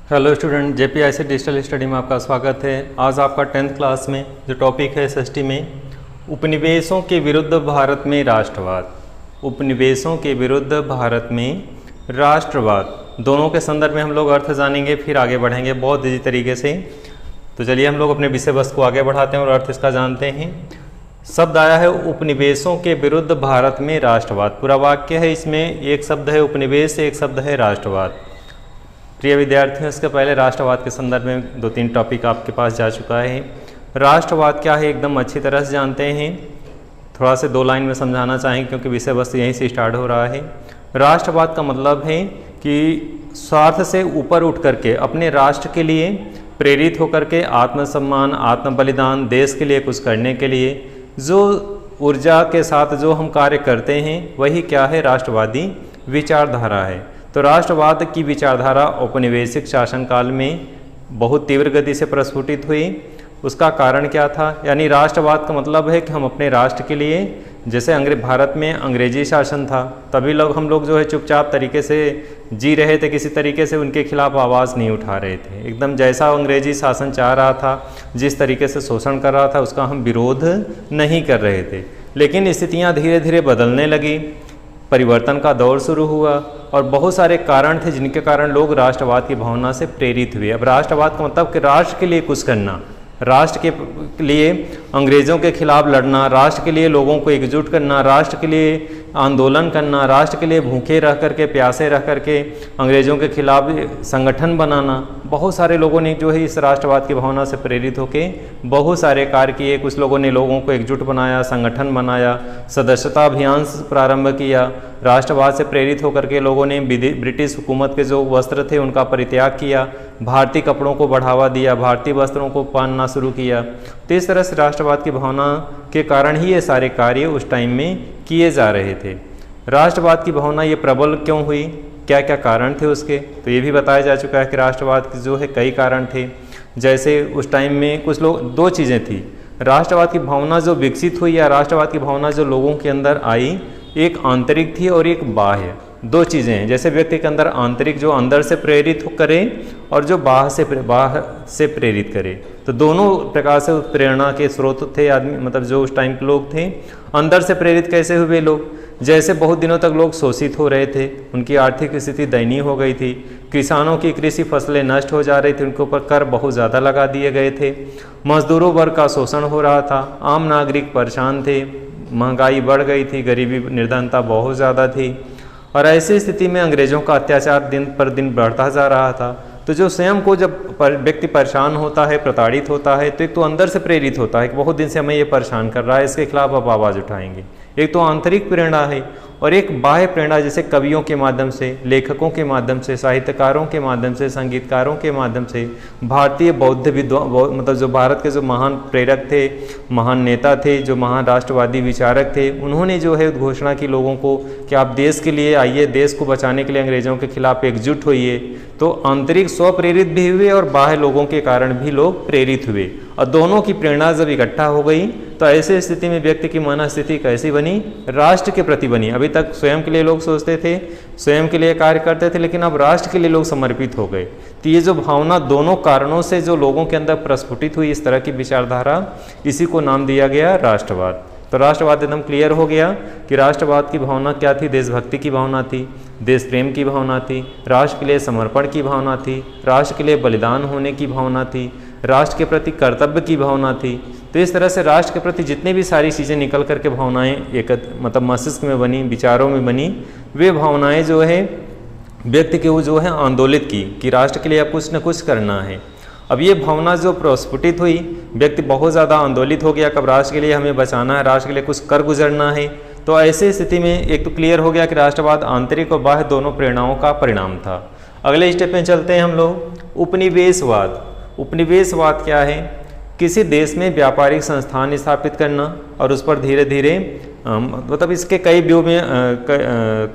Hello student, जेपीआईसी digital study में आपका स्वागत है। आज आपका 10th क्लास में जो टॉपिक है एसएसटी में उपनिवेशों के विरुद्ध भारत में राष्ट्रवाद। उपनिवेशों के विरुद्ध भारत में राष्ट्रवाद दोनों के संदर्भ में हम लोग अर्थ जानेंगे, फिर आगे बढ़ेंगे बहुत ईजी तरीके से। तो चलिए हम लोग अपने विषय वस्तु को आगे बढ़ाते हैं और अर्थ इसका जानते हैं। शब्द आया है उपनिवेशों के विरुद्ध भारत में राष्ट्रवाद। पूरा वाक्य है, इसमें एक शब्द है उपनिवेश, एक शब्द है राष्ट्रवाद। प्रिय विद्यार्थियों, इसके पहले राष्ट्रवाद के संदर्भ में 2-3 टॉपिक आपके पास जा चुका है। राष्ट्रवाद क्या है एकदम अच्छी तरह से जानते हैं। थोड़ा से 2 लाइन में समझाना चाहेंगे क्योंकि विषय वस्तु यहीं से स्टार्ट हो रहा है। राष्ट्रवाद का मतलब है कि स्वार्थ से ऊपर उठ करके अपने राष्ट्र के लिए प्रेरित होकर के आत्मसम्मान, आत्म बलिदान, देश के लिए कुछ करने के लिए जो ऊर्जा के साथ जो हम कार्य करते हैं वही क्या है, राष्ट्रवादी विचारधारा है। तो राष्ट्रवाद की विचारधारा औपनिवेशिक शासनकाल में बहुत तीव्र गति से प्रस्फुटित हुई। उसका कारण क्या था, यानी राष्ट्रवाद का मतलब है कि हम अपने राष्ट्र के लिए, जैसे भारत में अंग्रेजी शासन था तभी हम लोग जो है चुपचाप तरीके से जी रहे थे, किसी तरीके से उनके खिलाफ आवाज़ नहीं उठा रहे थे। एकदम जैसा अंग्रेजी शासन चाह रहा था, जिस तरीके से शोषण कर रहा था उसका हम विरोध नहीं कर रहे थे। लेकिन स्थितियाँ धीरे धीरे बदलने लगी, परिवर्तन का दौर शुरू हुआ और बहुत सारे कारण थे जिनके कारण लोग राष्ट्रवाद की भावना से प्रेरित हुए। अब राष्ट्रवाद का मतलब कि राष्ट्र के लिए कुछ करना, राष्ट्र के लिए अंग्रेज़ों के खिलाफ लड़ना, राष्ट्र के लिए लोगों को एकजुट करना, राष्ट्र के लिए आंदोलन करना, राष्ट्र के लिए भूखे रह करके, प्यासे रह करके अंग्रेज़ों के खिलाफ संगठन बनाना। बहुत सारे लोगों ने जो है इस राष्ट्रवाद की भावना से प्रेरित होकर बहुत सारे कार्य किए। कुछ लोगों ने लोगों को एकजुट बनाया, संगठन बनाया, सदस्यता अभियान प्रारंभ किया। राष्ट्रवाद से प्रेरित होकर के लोगों ने ब्रिटिश हुकूमत के जो वस्त्र थे उनका परित्याग किया, भारतीय कपड़ों को बढ़ावा दिया, भारतीय वस्त्रों को पहनना शुरू किया। तो इस तरह से राष्ट्रवाद की भावना के कारण ही ये सारे कार्य उस टाइम में किए जा रहे थे। राष्ट्रवाद की भावना ये प्रबल क्यों हुई, क्या क्या कारण थे उसके, तो ये भी बताया जा चुका है कि राष्ट्रवाद के जो है कई कारण थे। जैसे उस टाइम में कुछ लोग, 2 चीज़ें थी। राष्ट्रवाद की भावना जो विकसित हुई या राष्ट्रवाद की भावना जो लोगों के अंदर आई, एक आंतरिक थी और एक बाह्य। 2 चीज़ें हैं। जैसे व्यक्ति के अंदर आंतरिक जो अंदर से प्रेरित करे और जो बाहर से प्रेरित करे, तो दोनों प्रकार से प्रेरणा के स्रोत थे आदमी, मतलब जो उस टाइम के लोग थे। अंदर से प्रेरित कैसे हुए लोग, जैसे बहुत दिनों तक लोग शोषित हो रहे थे, उनकी आर्थिक स्थिति दयनीय हो गई थी, किसानों की कृषि फसलें नष्ट हो जा रही थी, उनके ऊपर कर बहुत ज़्यादा लगा दिए गए थे, मजदूरों वर्ग का शोषण हो रहा था, आम नागरिक परेशान थे, महंगाई बढ़ गई थी, गरीबी निर्धनता बहुत ज़्यादा थी। और ऐसी स्थिति में अंग्रेज़ों का अत्याचार दिन पर दिन बढ़ता जा रहा था। तो जो स्वयं को जब व्यक्ति परेशान होता है, प्रताड़ित होता है, तो एक तो अंदर से प्रेरित होता है कि बहुत दिन से हमें ये परेशान कर रहा है, इसके खिलाफ अब आवाज़ उठाएंगे। एक तो आंतरिक प्रेरणा है और एक बाह्य प्रेरणा, जैसे कवियों के माध्यम से, लेखकों के माध्यम से, साहित्यकारों के माध्यम से, संगीतकारों के माध्यम से। भारतीय बौद्ध विद्वान, मतलब जो भारत के जो महान प्रेरक थे, महान नेता थे, जो महान राष्ट्रवादी विचारक थे, उन्होंने जो है घोषणा की लोगों को कि आप देश के लिए आइए, देश को बचाने के लिए अंग्रेज़ों के खिलाफ एकजुट होइए। तो आंतरिक स्वप्रेरित भी हुए और बाह्य लोगों के कारण भी लोग प्रेरित हुए, और दोनों की प्रेरणा जब इकट्ठा हो गई तो ऐसे स्थिति में व्यक्ति की मनस्थिति कैसी बनी, राष्ट्र के प्रति बनी। अभी तक स्वयं के लिए लोग सोचते थे, स्वयं के लिए कार्य करते थे, लेकिन अब राष्ट्र के लिए लोग समर्पित हो गए। तो ये जो भावना दोनों कारणों से जो लोगों के अंदर प्रस्फुटित हुई, इस तरह की विचारधारा, इसी को नाम दिया गया राष्ट्रवाद। तो राष्ट्रवाद एकदम क्लियर हो गया कि राष्ट्रवाद की भावना क्या थी, देशभक्ति की भावना थी, देश प्रेम की भावना थी, राष्ट्र के लिए समर्पण की भावना थी, राष्ट्र के लिए बलिदान होने की भावना थी, राष्ट्र के प्रति कर्तव्य की भावना थी। तो इस तरह से राष्ट्र के प्रति जितने भी सारी चीज़ें निकल करके भावनाएं एक मतलब मस्तिष्क में बनी, विचारों में बनी, वे भावनाएं जो है व्यक्ति के वो जो है आंदोलित की कि राष्ट्र के लिए अब कुछ न कुछ करना है। अब ये भावना जो प्रस्फुटित हुई, व्यक्ति बहुत ज़्यादा आंदोलित हो गया, कब राष्ट्र के लिए हमें बचाना है, राष्ट्र के लिए कुछ कर गुजरना है। तो ऐसे स्थिति में एक तो क्लियर हो गया कि राष्ट्रवाद आंतरिक और बाह्य दोनों प्रेरणाओं का परिणाम था। अगले स्टेप में चलते हैं हम लोग, उपनिवेशवाद। उपनिवेशवाद क्या है, किसी देश में व्यापारिक संस्थान स्थापित करना और उस पर धीरे धीरे मतलब इसके कई व्यू में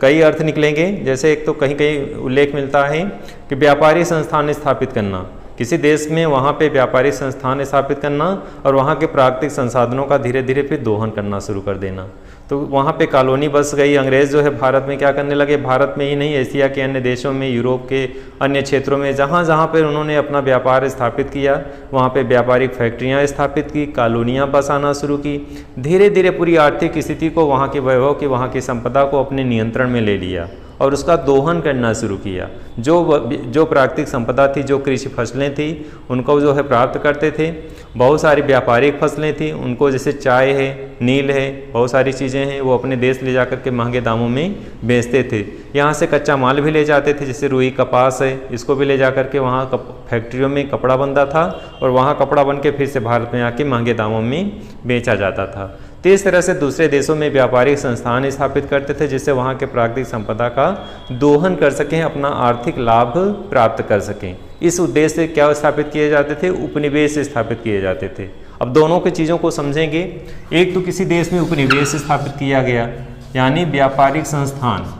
कई अर्थ निकलेंगे। जैसे एक तो कहीं कहीं उल्लेख मिलता है कि व्यापारिक संस्थान स्थापित करना, किसी देश में वहाँ पे व्यापारिक संस्थान स्थापित करना और वहाँ के प्राकृतिक संसाधनों का धीरे धीरे फिर दोहन करना शुरू कर देना। तो वहाँ पे कॉलोनी बस गई। अंग्रेज़ जो है भारत में क्या करने लगे, भारत में ही नहीं एशिया के अन्य देशों में, यूरोप के अन्य क्षेत्रों में जहाँ जहाँ पर उन्होंने अपना व्यापार स्थापित किया वहाँ पे व्यापारिक फैक्ट्रियाँ स्थापित की, कॉलोनियाँ बसाना शुरू की। धीरे धीरे पूरी आर्थिक स्थिति को, वहाँ के वैभव की, वहाँ की संपदा को अपने नियंत्रण में ले लिया और उसका दोहन करना शुरू किया। जो प्राकृतिक संपदा थी, जो कृषि फसलें थी, उनको जो है प्राप्त करते थे। बहुत सारी व्यापारिक फसलें थी, उनको जैसे चाय है, नील है, बहुत सारी चीज़ें हैं, वो अपने देश ले जाकर के महंगे दामों में बेचते थे। यहाँ से कच्चा माल भी ले जाते थे, जैसे रुई कपास है, इसको भी ले जा कर के वहाँ फैक्ट्रियों में कपड़ा बनता था और वहाँ कपड़ा बन के फिर से भारत में आके महंगे दामों में बेचा जाता था। तो इस तरह से दूसरे देशों में व्यापारिक संस्थान स्थापित करते थे जिससे वहाँ के प्राकृतिक संपदा का दोहन कर सकें, अपना आर्थिक लाभ प्राप्त कर सकें। इस उद्देश्य से क्या स्थापित किए जाते थे, उपनिवेश स्थापित किए जाते थे। अब दोनों की चीज़ों को समझेंगे। एक तो किसी देश में उपनिवेश स्थापित किया गया यानी व्यापारिक संस्थान,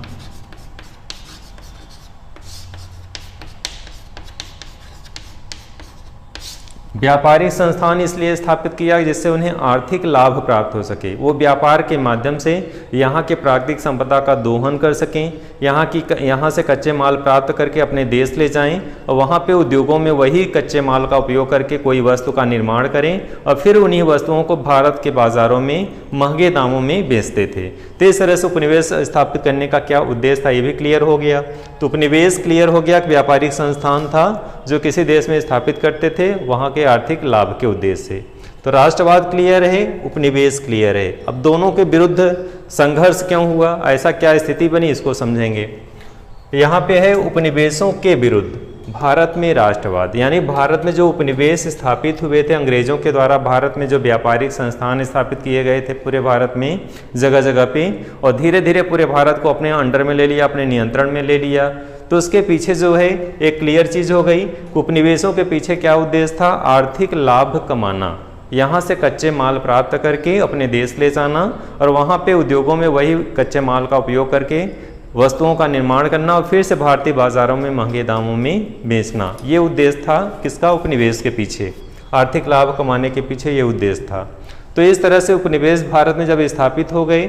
व्यापारिक संस्थान इसलिए स्थापित किया जिससे उन्हें आर्थिक लाभ प्राप्त हो सके। वो व्यापार के माध्यम से यहाँ के प्राकृतिक संपदा का दोहन कर सकें, यहाँ से कच्चे माल प्राप्त करके अपने देश ले जाएं और वहाँ पे उद्योगों में वही कच्चे माल का उपयोग करके कोई वस्तु का निर्माण करें और फिर उन्हीं वस्तुओं को भारत के बाज़ारों में महंगे दामों में बेचते थे। तो इस तरह से उपनिवेश स्थापित करने का क्या उद्देश्य था, ये भी क्लियर हो गया। तो उपनिवेश क्लियर हो गया कि व्यापारिक संस्थान था जो किसी देश में स्थापित करते थे वहाँ के आर्थिक लाभ के उद्देश्य से। तो राष्ट्रवाद क्लियर है, उपनिवेश क्लियर है। अब दोनों के विरुद्ध संघर्ष क्यों हुआ, ऐसा क्या स्थिति बनी, इसको समझेंगे। यहाँ पे है उपनिवेशों के विरुद्ध भारत में राष्ट्रवाद, यानी भारत में जो उपनिवेश स्थापित हुए थे अंग्रेजों के द्वारा, भारत में जो व्यापारिक संस्थान स्थापित किए गए थे पूरे भारत में जगह जगह पे, और धीरे धीरे पूरे भारत को अपने अंडर में ले लिया, अपने नियंत्रण में ले लिया। तो उसके पीछे जो है एक क्लियर चीज़ हो गई, उपनिवेशों के पीछे क्या उद्देश्य था, आर्थिक लाभ कमाना, यहाँ से कच्चे माल प्राप्त करके अपने देश ले जाना और वहाँ पे उद्योगों में वही कच्चे माल का उपयोग करके वस्तुओं का निर्माण करना और फिर से भारतीय बाजारों में महंगे दामों में बेचना। ये उद्देश्य था किसका, उपनिवेश के पीछे, आर्थिक लाभ कमाने के पीछे ये उद्देश्य था। तो इस तरह से उपनिवेश भारत में जब स्थापित हो गए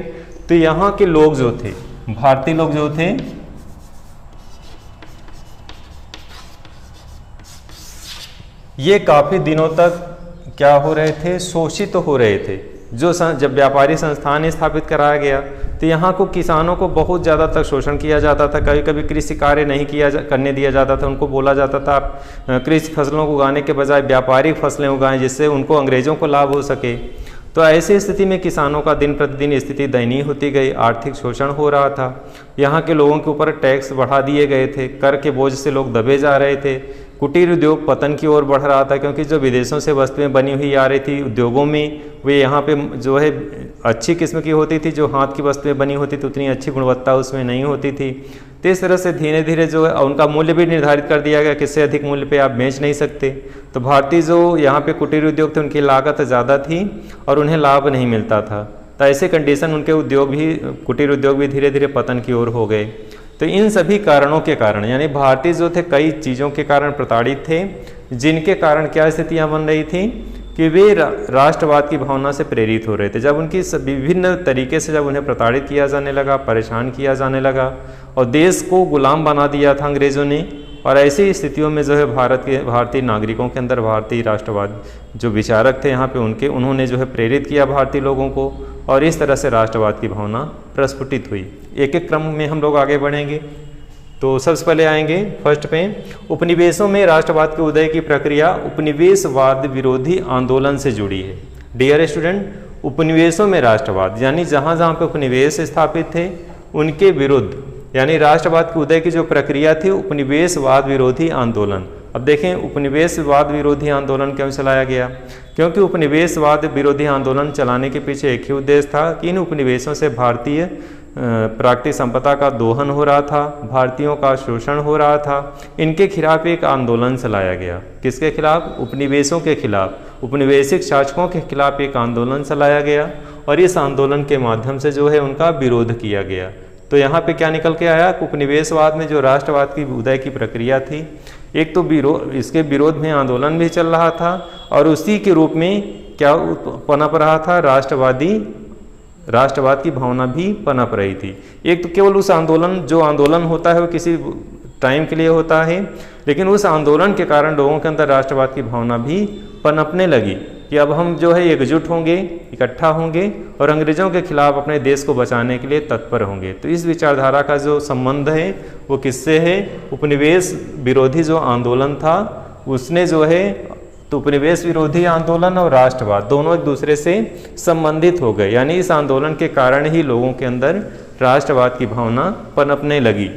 तो यहाँ के लोग जो थे, भारतीय लोग जो थे, ये काफ़ी दिनों तक क्या हो रहे थे, शोषित हो रहे थे। जब व्यापारी संस्थान स्थापित कराया गया तो यहाँ को किसानों को बहुत ज़्यादा तक शोषण किया जाता था। कभी कभी कृषि कार्य नहीं करने दिया जाता था। उनको बोला जाता था आप कृषि फसलों को उगाने के बजाय व्यापारिक फसलें उगाएं जिससे उनको अंग्रेज़ों को लाभ हो सके। तो ऐसी स्थिति में किसानों का दिन प्रतिदिन स्थिति दयनीय होती गई, आर्थिक शोषण हो रहा था। यहाँ के लोगों के ऊपर टैक्स बढ़ा दिए गए थे, कर के बोझ से लोग दबे जा रहे थे। कुटीर उद्योग पतन की ओर बढ़ रहा था क्योंकि जो विदेशों से वस्तुएं बनी हुई आ रही थी उद्योगों में, वे यहाँ पे जो है अच्छी किस्म की होती थी, जो हाथ की वस्तुएं बनी होती थी उतनी अच्छी गुणवत्ता उसमें नहीं होती थी। तो इस तरह से धीरे धीरे जो है उनका मूल्य भी निर्धारित कर दिया गया, किससे अधिक मूल्य पे आप बेच नहीं सकते। तो भारतीय जो यहाँ पे कुटीर उद्योग थे उनकी लागत ज़्यादा थी और उन्हें लाभ नहीं मिलता था। तो ऐसे कंडीशन उनके उद्योग भी, कुटीर उद्योग भी धीरे धीरे पतन की ओर हो गए। तो इन सभी कारणों के कारण, यानी भारतीय जो थे कई चीज़ों के कारण प्रताड़ित थे, जिनके कारण क्या स्थितियाँ बन रही थी कि वे राष्ट्रवाद की भावना से प्रेरित हो रहे थे। जब उनकी विभिन्न तरीके से जब उन्हें प्रताड़ित किया जाने लगा, परेशान किया जाने लगा और देश को गुलाम बना दिया था अंग्रेज़ों ने, और ऐसी स्थितियों में जो है भारतीय नागरिकों के अंदर भारतीय राष्ट्रवाद जो विचारक थे यहाँ पे उन्होंने जो है प्रेरित किया भारतीय लोगों को, और इस तरह से राष्ट्रवाद की भावना प्रस्फुटित हुई। एक एक क्रम में हम लोग आगे बढ़ेंगे। तो सबसे पहले आएंगे फर्स्ट पे, उपनिवेशों में राष्ट्रवाद के उदय की प्रक्रिया उपनिवेशवाद विरोधी आंदोलन से जुड़ी है। डियर स्टूडेंट, उपनिवेशों में राष्ट्रवाद यानी जहाँ जहाँ पे उपनिवेश स्थापित थे उनके विरुद्ध, यानी राष्ट्रवाद के उदय की जो प्रक्रिया थी उपनिवेशवाद विरोधी आंदोलन। अब देखें उपनिवेशवाद विरोधी आंदोलन क्यों चलाया गया, क्योंकि उपनिवेशवाद विरोधी आंदोलन चलाने के पीछे एक ही उद्देश्य था कि इन उपनिवेशों से भारतीय प्राकृतिक संपदा का दोहन हो रहा था, भारतीयों का शोषण हो रहा था। इनके खिलाफ एक आंदोलन चलाया गया। किसके खिलाफ, उपनिवेशों के खिलाफ, उपनिवेशिक शासकों के खिलाफ एक आंदोलन चलाया गया और इस आंदोलन के माध्यम से जो है उनका विरोध किया गया। तो यहाँ पे क्या निकल के आया, उपनिवेशवाद में जो राष्ट्रवाद की उदय की प्रक्रिया थी एक तो इसके विरोध में आंदोलन भी चल रहा था और उसी के रूप में क्या पनप रहा था, राष्ट्रवाद की भावना भी पनप रही थी। एक तो केवल उस जो आंदोलन होता है वो किसी टाइम के लिए होता है, लेकिन उस आंदोलन के कारण लोगों के अंदर राष्ट्रवाद की भावना भी पनपने लगी कि अब हम जो है एकजुट होंगे, इकट्ठा होंगे और अंग्रेज़ों के खिलाफ अपने देश को बचाने के लिए तत्पर होंगे। तो इस विचारधारा का जो संबंध है वो किससे है, उपनिवेश विरोधी जो आंदोलन था उसने जो है, तो उपनिवेश विरोधी आंदोलन और राष्ट्रवाद दोनों एक दूसरे से संबंधित हो गए, यानी इस आंदोलन के कारण ही लोगों के अंदर राष्ट्रवाद की भावना पनपने लगी।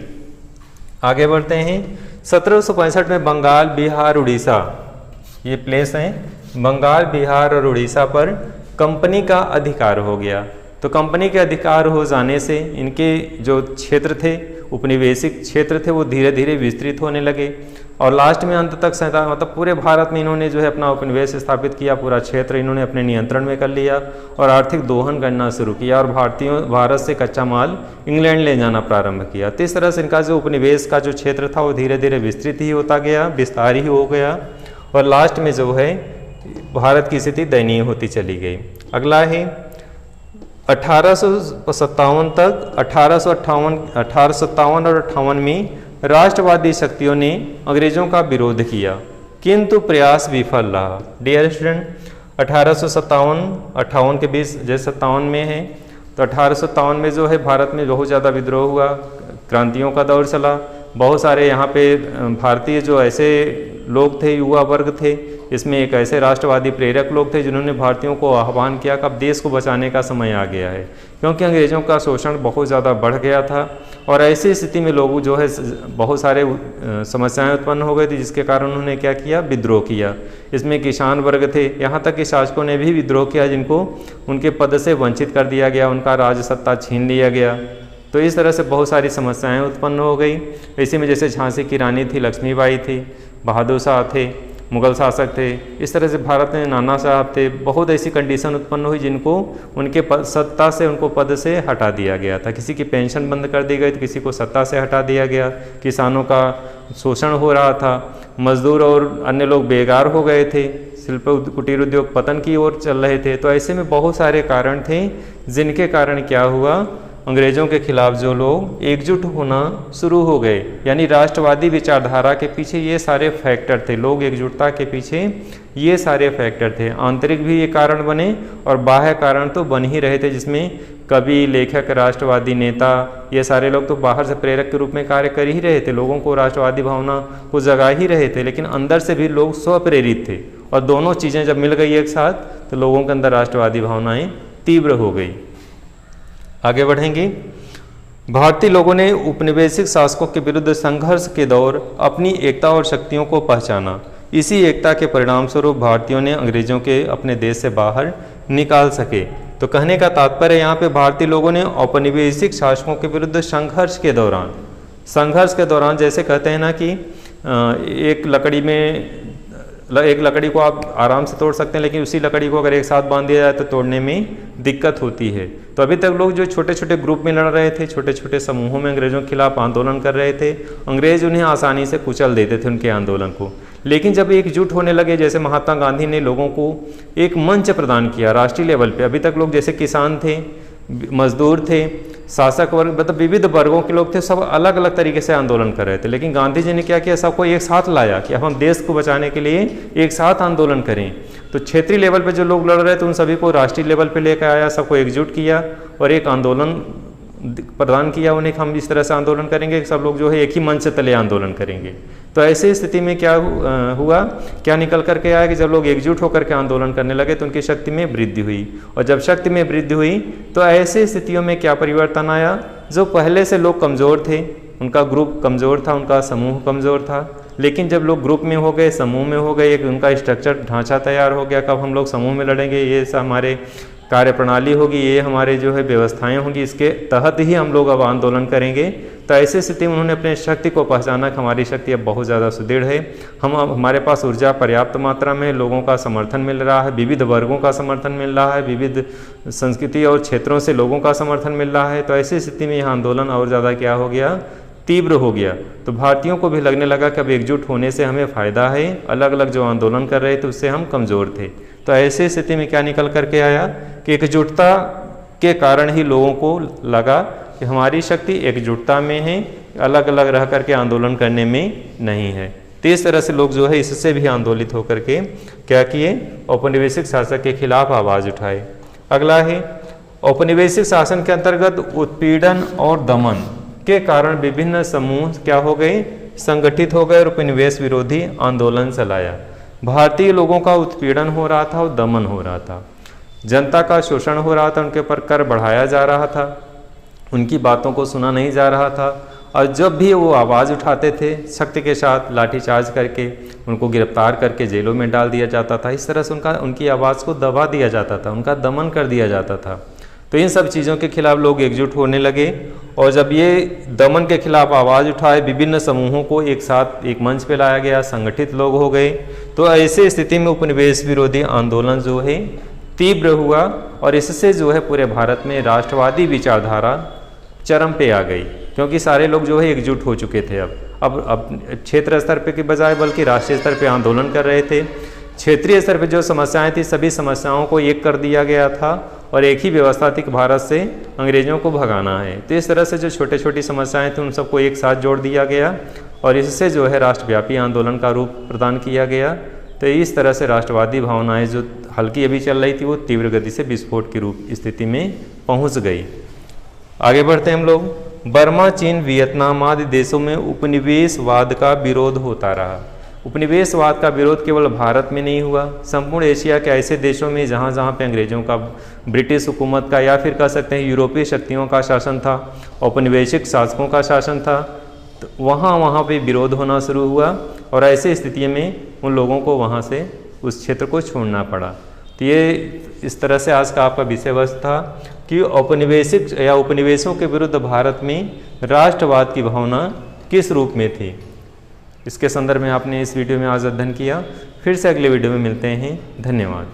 आगे बढ़ते हैं। 1765 में बंगाल, बिहार, उड़ीसा, ये प्लेस हैं, बंगाल, बिहार और उड़ीसा पर कंपनी का अधिकार हो गया। तो कंपनी के अधिकार हो जाने से इनके जो क्षेत्र थे, उपनिवेशिक क्षेत्र थे, वो धीरे धीरे विस्तृत होने लगे और लास्ट में अंत तक मतलब पूरे भारत में इन्होंने जो है अपना उपनिवेश स्थापित किया, पूरा क्षेत्र इन्होंने अपने नियंत्रण में कर लिया और आर्थिक दोहन करना शुरू किया और भारत से कच्चा माल इंग्लैंड ले जाना प्रारंभ किया। तो इस तरह से इनका जो उपनिवेश का जो क्षेत्र था वो धीरे धीरे विस्तृत ही होता गया, विस्तार ही हो गया और लास्ट में जो है भारत की स्थिति दयनीय होती चली गई। अगला है 1857 तक, 1857 और 58 में राष्ट्रवादी शक्तियों ने अंग्रेजों का विरोध किया किंतु प्रयास विफल रहा। डियर स्टूडेंट, 1857-58 के बीच, जैसे 57 में है तो 1857 में जो है भारत में बहुत ज़्यादा विद्रोह हुआ, क्रांतियों का दौर चला। बहुत सारे यहाँ पे भारतीय जो ऐसे लोग थे, युवा वर्ग थे, इसमें एक ऐसे राष्ट्रवादी प्रेरक लोग थे जिन्होंने भारतीयों को आह्वान किया कि अब देश को बचाने का समय आ गया है, क्योंकि अंग्रेज़ों का शोषण बहुत ज़्यादा बढ़ गया था और ऐसी स्थिति में लोग जो है बहुत सारे समस्याएं उत्पन्न हो गई थी, जिसके कारण उन्होंने क्या किया, विद्रोह किया। इसमें किसान वर्ग थे, यहाँ तक कि शासकों ने भी विद्रोह किया जिनको उनके पद से वंचित कर दिया गया, उनका राज सत्ता छीन लिया गया। तो इस तरह से बहुत सारी समस्याएं उत्पन्न हो गई। इसी में जैसे झांसी की रानी थी, लक्ष्मीबाई थी, बहादुर शाह थे, मुगल शासक थे, इस तरह से भारत में नाना साहब थे। बहुत ऐसी कंडीशन उत्पन्न हुई जिनको उनके सत्ता से, उनको पद से हटा दिया गया था। किसी की पेंशन बंद कर दी गई तो किसी को सत्ता से हटा दिया गया, किसानों का शोषण हो रहा था, मजदूर और अन्य लोग बेकार हो गए थे, शिल्प कुटीर उद्योग पतन की ओर चल रहे थे। तो ऐसे में बहुत सारे कारण थे जिनके कारण क्या हुआ, अंग्रेज़ों के खिलाफ जो लोग एकजुट होना शुरू हो गए, यानी राष्ट्रवादी विचारधारा के पीछे ये सारे फैक्टर थे, लोग एकजुटता के पीछे ये सारे फैक्टर थे। आंतरिक भी ये कारण बने और बाह्य कारण तो बन ही रहे थे, जिसमें कवि, लेखक, राष्ट्रवादी नेता, ये सारे लोग तो बाहर से प्रेरक के रूप में कार्य कर ही रहे थे, लोगों को राष्ट्रवादी भावना को जगा ही रहे थे, लेकिन अंदर से भी लोग स्वप्रेरित थे और दोनों चीज़ें जब मिल गई एक साथ तो लोगों के अंदर राष्ट्रवादी भावनाएँ तीव्र हो गई। आगे बढ़ेंगे। भारतीय लोगों ने उपनिवेशिक शासकों के विरुद्ध संघर्ष के दौर अपनी एकता और शक्तियों को पहचाना। इसी एकता के परिणाम स्वरूप भारतीयों ने अंग्रेजों के अपने देश से बाहर निकाल सके। तो कहने का तात्पर्य यहाँ पे भारतीय लोगों ने औपनिवेशिक शासकों के विरुद्ध संघर्ष के दौरान जैसे कहते हैं ना कि एक लकड़ी को आप आराम से तोड़ सकते हैं, लेकिन उसी लकड़ी को अगर एक साथ बांध दिया जाए तो तोड़ने में दिक्कत होती है। तो अभी तक लोग जो छोटे छोटे ग्रुप में लड़ रहे थे, छोटे छोटे समूहों में अंग्रेज़ों के खिलाफ आंदोलन कर रहे थे, अंग्रेज उन्हें आसानी से कुचल देते थे उनके आंदोलन को। लेकिन जब एकजुट होने लगे, जैसे महात्मा गांधी ने लोगों को एक मंच प्रदान किया राष्ट्रीय लेवल पे, अभी तक लोग जैसे किसान थे, मजदूर थे, शासक वर्ग, मतलब विविध वर्गों के लोग थे, सब अलग अलग तरीके से आंदोलन कर रहे थे, लेकिन गांधी जी ने क्या किया, सबको एक साथ लाया कि अब हम देश को बचाने के लिए एक साथ आंदोलन करें। तो क्षेत्रीय लेवल पे जो लोग लड़ रहे थे उन सभी को राष्ट्रीय लेवल पे लेकर आया, सबको एकजुट किया और एक आंदोलन प्रदान किया उन्हें कि हम इस तरह से आंदोलन करेंगे कि सब लोग जो है एक ही मंच तले आंदोलन करेंगे। तो ऐसी स्थिति में क्या हुआ, क्या निकल करके आया कि जब लोग एकजुट होकर के आंदोलन करने लगे तो उनकी शक्ति में वृद्धि हुई, और जब शक्ति में वृद्धि हुई तो ऐसी स्थितियों में क्या परिवर्तन आया, जो पहले से लोग कमज़ोर थे, उनका ग्रुप कमज़ोर था, उनका समूह कमज़ोर था, लेकिन जब लोग ग्रुप में हो गए, समूह में हो गए, एक उनका स्ट्रक्चर ढांचा तैयार हो गया, कब हम लोग समूह में लड़ेंगे, ये सब हमारे कार्य प्रणाली होगी, ये हमारे जो है व्यवस्थाएं होंगी, इसके तहत ही हम लोग अब आंदोलन करेंगे। तो ऐसी स्थिति में उन्होंने अपने शक्ति को पहचाना कि हमारी शक्ति अब बहुत ज़्यादा सुदृढ़ है, हमारे पास ऊर्जा पर्याप्त मात्रा में, लोगों का समर्थन मिल रहा है, विविध वर्गों का समर्थन मिल रहा है, विविध संस्कृति और क्षेत्रों से लोगों का समर्थन मिल रहा है। तो ऐसी स्थिति में यह आंदोलन और ज़्यादा क्या हो गया, तीव्र हो गया तो भारतीयों को भी लगने लगा कि अब एकजुट होने से हमें फ़ायदा है, अलग अलग जो आंदोलन कर रहे थे उससे हम कमज़ोर थे। तो ऐसी स्थिति में क्या निकल करके आया कि एकजुटता के कारण ही लोगों को लगा कि हमारी शक्ति एकजुटता में है, अलग अलग रह करके आंदोलन करने में नहीं है। तो इस तरह से लोग जो है इससे भी आंदोलित होकर के क्या किए, औपनिवेशिक शासक के खिलाफ आवाज़ उठाए। अगला है औपनिवेशिक शासन के अंतर्गत उत्पीड़न और दमन के कारण विभिन्न समूह क्या हो गए, संगठित हो गए और उपनिवेश विरोधी आंदोलन चलाया। भारतीय लोगों का उत्पीड़न हो रहा था और दमन हो रहा था, जनता का शोषण हो रहा था, उनके ऊपर कर बढ़ाया जा रहा था, उनकी बातों को सुना नहीं जा रहा था और जब भी वो आवाज़ उठाते थे शक्ति के साथ लाठीचार्ज करके उनको गिरफ्तार करके जेलों में डाल दिया जाता था। इस तरह से उनकी आवाज़ को दबा दिया जाता था, उनका दमन कर दिया जाता था। तो इन सब चीज़ों के खिलाफ लोग एकजुट होने लगे और जब ये दमन के खिलाफ आवाज़ उठाए, विभिन्न समूहों को एक साथ एक मंच पे लाया गया, संगठित लोग हो गए। तो ऐसे स्थिति में उपनिवेश विरोधी आंदोलन जो है तीव्र हुआ और इससे जो है पूरे भारत में राष्ट्रवादी विचारधारा चरम पे आ गई, क्योंकि सारे लोग जो है एकजुट हो चुके थे। अब क्षेत्र स्तर पे के बजाय बल्कि राष्ट्रीय स्तर पे आंदोलन कर रहे थे। क्षेत्रीय स्तर पे जो समस्याएं थी सभी समस्याओं को एक कर दिया गया था और एक ही व्यवस्था थी कि भारत से अंग्रेजों को भगाना है। तो इस तरह से जो छोटे छोटी समस्याएं थी उन सबको एक साथ जोड़ दिया गया और इससे जो है राष्ट्रव्यापी आंदोलन का रूप प्रदान किया गया। तो इस तरह से राष्ट्रवादी भावनाएं जो हल्की अभी चल रही थी वो तीव्र गति से विस्फोट की रूप स्थिति में पहुंच गई। आगे बढ़ते हैं हम लोग। बर्मा, चीन, वियतनाम आदि देशों में उपनिवेशवाद का विरोध होता रहा। उपनिवेशवाद का विरोध केवल भारत में नहीं हुआ, संपूर्ण एशिया के ऐसे देशों में जहाँ जहाँ पे अंग्रेजों का, ब्रिटिश हुकूमत का या फिर कह सकते हैं यूरोपीय शक्तियों का शासन था, औपनिवेशिक शासकों का शासन था, तो वहाँ पे विरोध होना शुरू हुआ और ऐसी स्थिति में उन लोगों को वहाँ से उस क्षेत्र को छोड़ना पड़ा। तो ये इस तरह से आज का आपका विषय वस्तु था कि औपनिवेशिक या उपनिवेशों के विरुद्ध भारत में राष्ट्रवाद की भावना किस रूप में थी। इसके संदर्भ में आपने इस वीडियो में आज अध्ययन किया। फिर से अगले वीडियो में मिलते हैं। धन्यवाद।